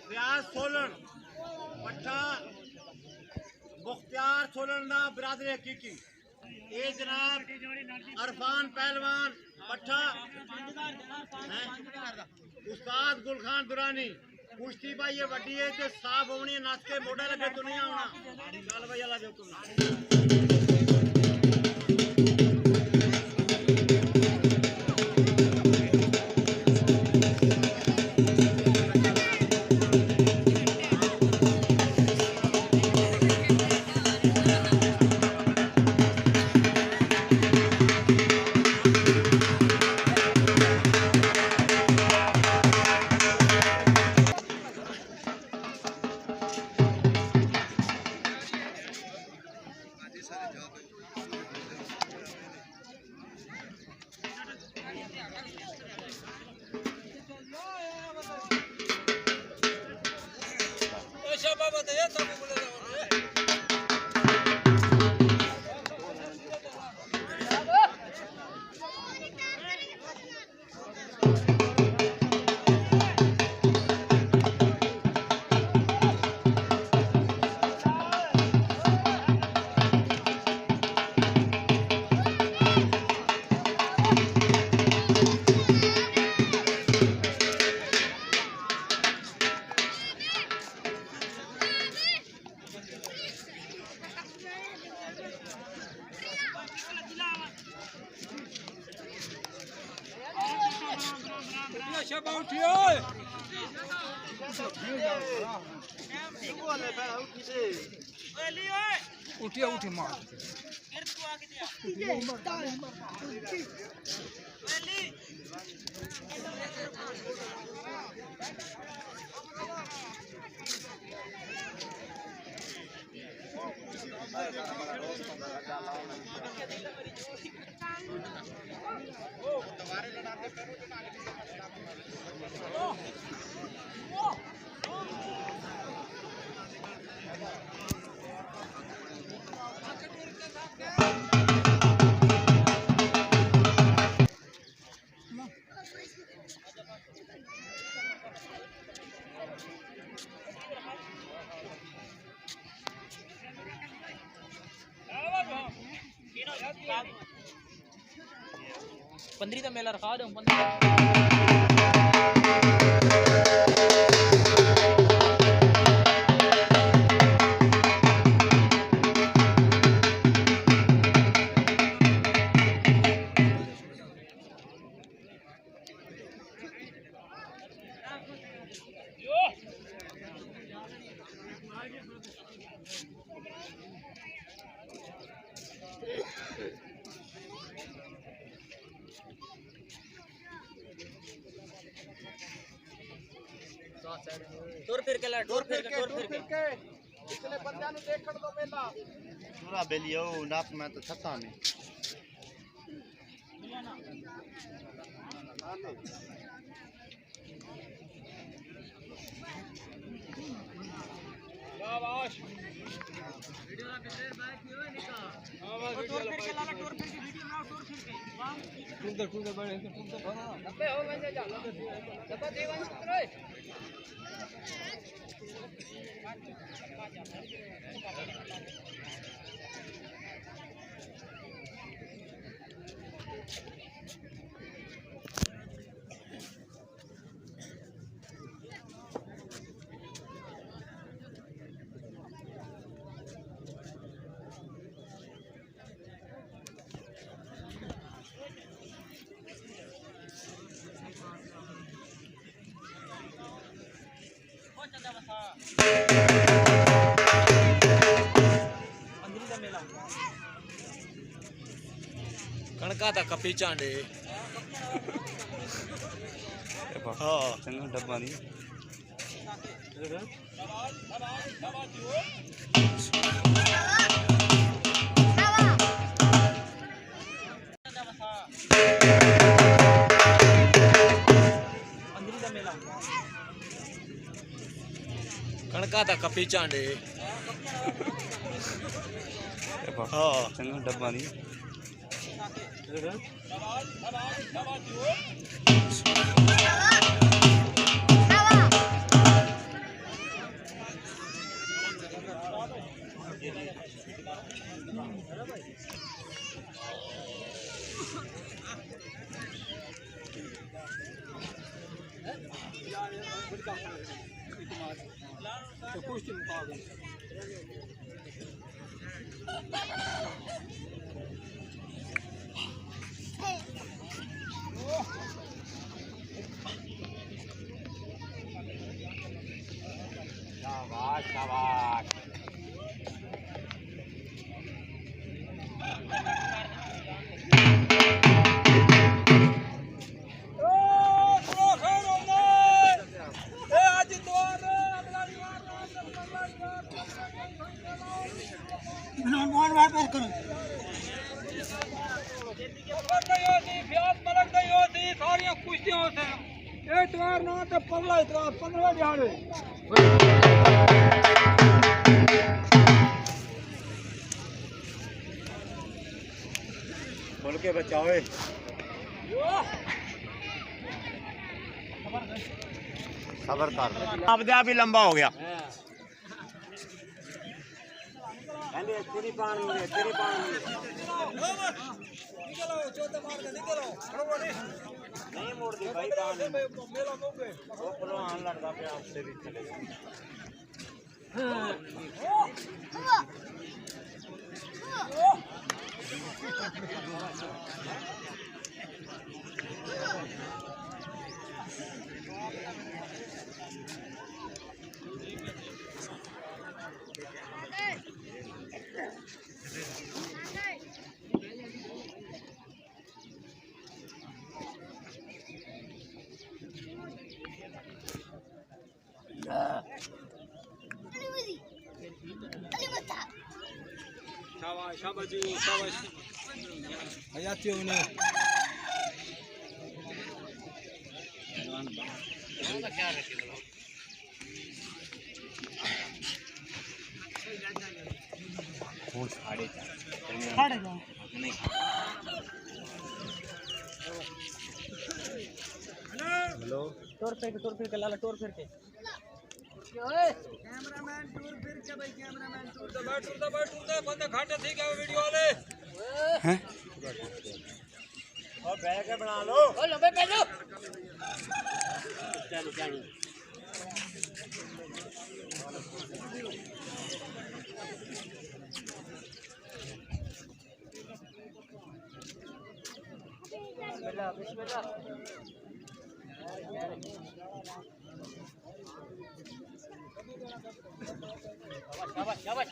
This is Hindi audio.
रियाज सोलन पट्ठा मुख्तियार सोलन ना बिरादरी हकीकी ये जनाब अरफान पहलवान पट्ठा उस्ताद गुलखान दुरानी कुश्ती भाई ये वड्डी है तो साफ होनी है नाच के मोड़ा लगे तो नहीं आना चल भाई अल्लाह जो तुम उठिया उठी मार पंद्री का मेला रखा दो टूर फिर के पिछले बंदे नु देखण दो मेला पूरा बेलियो नाप में तो छता में शाबाश वीडियो ना पिछले बैक की होए निका टूर फिर के लाला टूर फिर की वीडियो ना टूर फिर के टूर दे बड़े टूर दे भरा अबे हो वैसे जा दबा देवन रे कणका था कपी चांडे हाँ चंगा डब्बा नहीं कणका था कपी चांडे हाँ चंगा डब्बा नहीं तो कुश्ती मुकाबले शाबाश शाबाश सारिया कुश्तियों से एतवार ना तो पगला इतवार 15 दिहाड़े बोल के बचाओ सबर कर आप भी लंबा हो गया नहीं मोड़ दी भाई वो पहलवान लड़का पे आपसे भी चले शाबाश शाबाश जी शाबाश हयाती उन्हें हेलो टोर फिर के लाला टोर फिर के कैमरामैन टूर फिर के भाई कैमरामैन टूर दे बंदे घाटे थी क्या वीडियो वाले हैं और बैग बना लो ओ लंबे भेजो चलो चलो बिस्मिल्लाह बिस्मिल्लाह शाबाश शाबाश